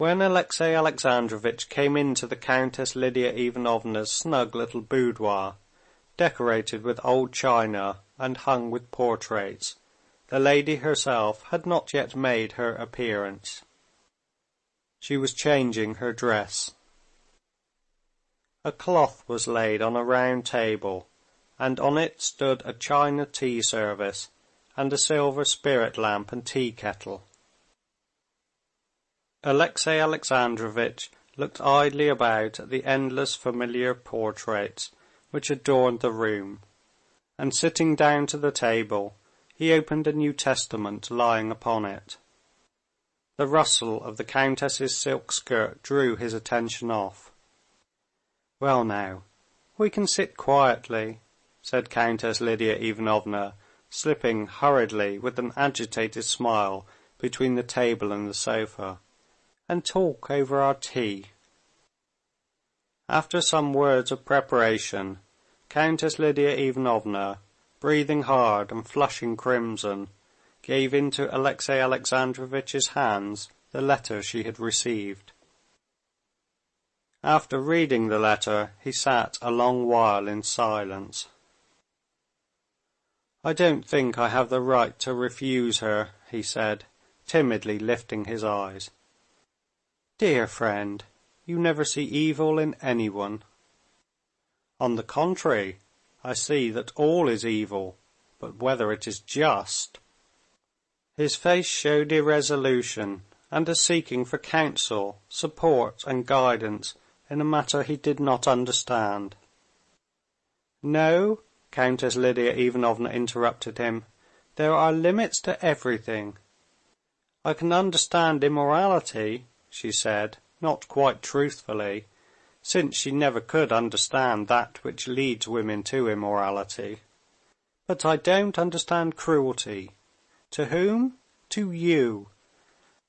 When Alexey Alexandrovitch came into the Countess Lidia Ivanovna's snug little boudoir, decorated with old china and hung with portraits, the lady herself had not yet made her appearance. She was changing her dress. A cloth was laid on a round table, and on it stood a china tea service and a silver spirit lamp and tea kettle. Alexey Alexandrovitch looked idly about at the endless familiar portraits which adorned the room, and sitting down to the table, he opened a New Testament lying upon it. The rustle of the Countess's silk skirt drew his attention off. "Well now, we can sit quietly," said Countess Lidia Ivanovna, slipping hurriedly with an agitated smile between the table and the sofa, "and talk over our tea." After some words of preparation, Countess Lidia Ivanovna, breathing hard and flushing crimson, gave into Alexey Alexandrovitch's hands the letter she had received. After reading the letter, he sat a long while in silence. "I don't think I have the right to refuse her," he said, timidly lifting his eyes. "Dear friend, you never see evil in anyone." "On the contrary, I see that all is evil, but whether it is just." His face showed irresolution, and a seeking for counsel, support, and guidance in a matter he did not understand. "No," Countess Lidia Ivanovna interrupted him, "there are limits to everything. I can understand immorality," she said, not quite truthfully, since she never could understand that which leads women to immorality. "But I don't understand cruelty. To whom? To you.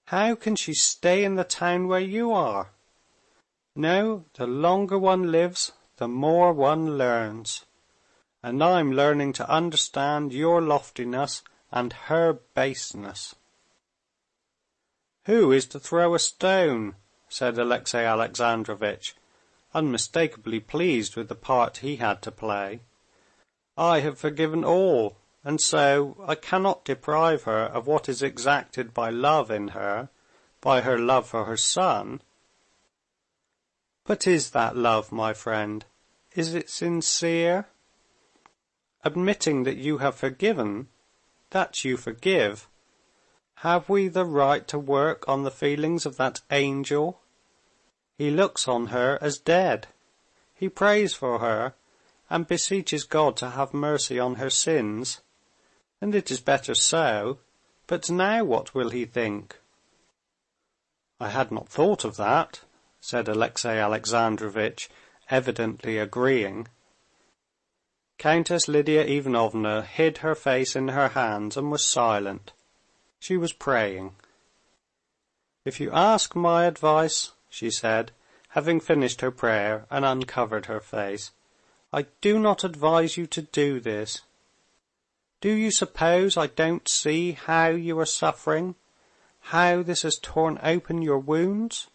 How can she stay in the town where you are? No, the longer one lives, the more one learns. And I'm learning to understand your loftiness and her baseness." "Who is to throw a stone?" said Alexey Alexandrovitch, unmistakably pleased with the part he had to play. "I have forgiven all, and so I cannot deprive her of what is exacted by love in her, by her love for her son." "But is that love, my friend? Is it sincere? Admitting that you have forgiven, that you forgive, have we the right to work on the feelings of that angel? He looks on her as dead. He prays for her, and beseeches God to have mercy on her sins. And it is better so, but now what will he think?" "I had not thought of that," said Alexey Alexandrovitch, evidently agreeing. Countess Lidia Ivanovna hid her face in her hands and was silent. She was praying. "If you ask my advice," she said, having finished her prayer and uncovered her face, "I do not advise you to do this. Do you suppose I don't see how you are suffering, how this has torn open your wounds?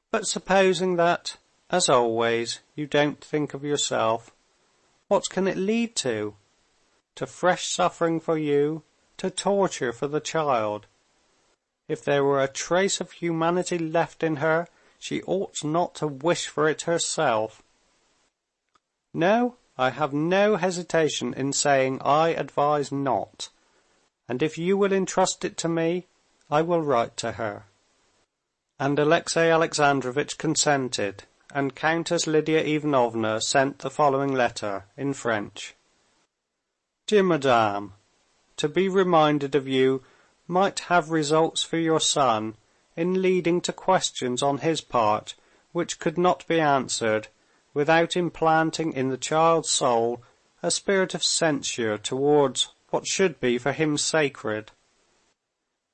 But supposing that, as always, you don't think of yourself, what can it lead to? To fresh suffering for you, to torture for the child. If there were a trace of humanity left in her, she ought not to wish for it herself. No, I have no hesitation in saying I advise not, and if you will entrust it to me, I will write to her." And Alexey Alexandrovitch consented, and Countess Lidia Ivanovna sent the following letter in French. "Dear Madame, to be reminded of you might have results for your son in leading to questions on his part which could not be answered without implanting in the child's soul a spirit of censure towards what should be for him sacred.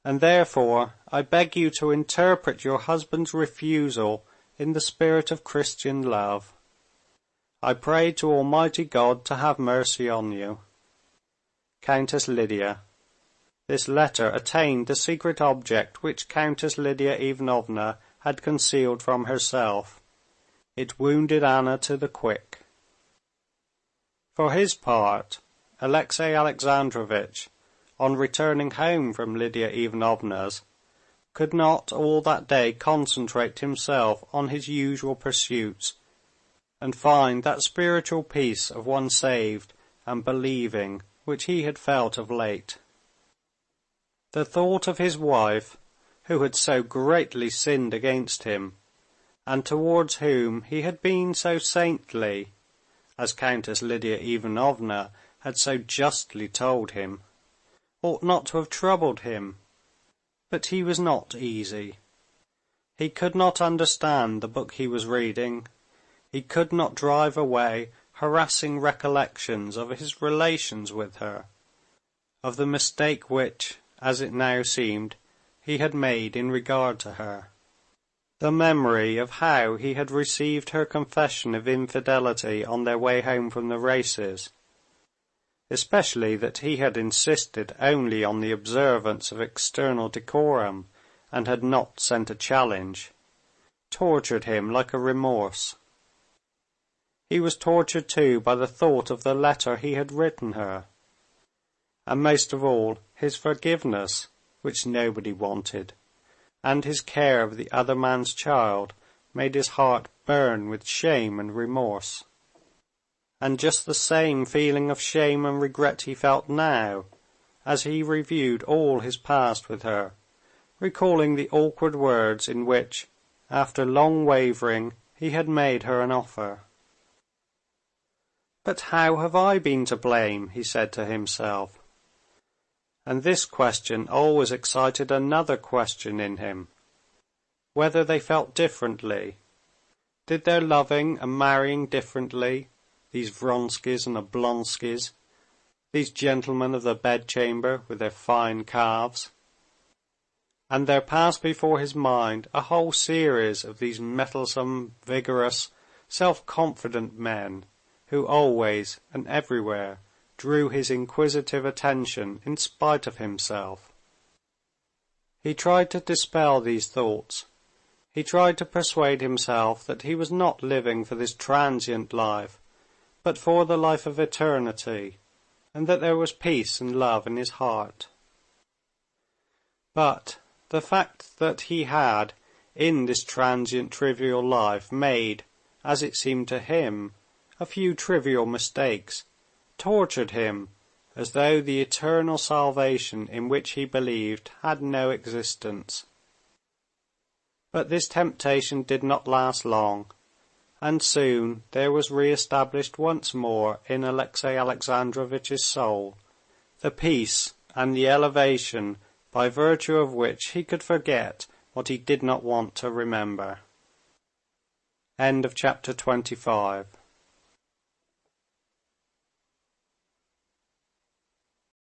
And therefore I beg you to interpret your husband's refusal in the spirit of Christian love. I pray to Almighty God to have mercy on you. Countess Lidia." This letter attained the secret object which Countess Lidia Ivanovna had concealed from herself. It wounded Anna to the quick. For his part, Alexey Alexandrovitch, on returning home from Lidia Ivanovna's, could not all that day concentrate himself on his usual pursuits, and find that spiritual peace of one saved and believing which he had felt of late. The thought of his wife, who had so greatly sinned against him, and towards whom he had been so saintly, as Countess Lidia Ivanovna had so justly told him, ought not to have troubled him. But he was not easy. He could not understand the book he was reading. He could not drive away harassing recollections of his relations with her, of the mistake which, as it now seemed, he had made in regard to her. The memory of how he had received her confession of infidelity on their way home from the races, especially that he had insisted only on the observance of external decorum and had not sent a challenge, tortured him like a remorse. He was tortured too by the thought of the letter he had written her, and most of all his forgiveness, which nobody wanted, and his care of the other man's child made his heart burn with shame and remorse. And just the same feeling of shame and regret he felt now, as he reviewed all his past with her, recalling the awkward words in which, after long wavering, he had made her an offer. "But how have I been to blame?" he said to himself. And this question always excited another question in him, whether they felt differently. Did their loving and marrying differently, these Vronskys and Oblonskys, these gentlemen of the bedchamber with their fine calves? And there passed before his mind a whole series of these mettlesome, vigorous, self-confident men, who always and everywhere drew his inquisitive attention in spite of himself. He tried to dispel these thoughts. He tried to persuade himself that he was not living for this transient life, but for the life of eternity, and that there was peace and love in his heart. But the fact that he had, in this transient trivial life, made, as it seemed to him, a few trivial mistakes, tortured him as though the eternal salvation in which he believed had no existence. But this temptation did not last long, and soon there was re-established once more in Alexey Alexandrovitch's soul the peace and the elevation by virtue of which he could forget what he did not want to remember. End of chapter 25.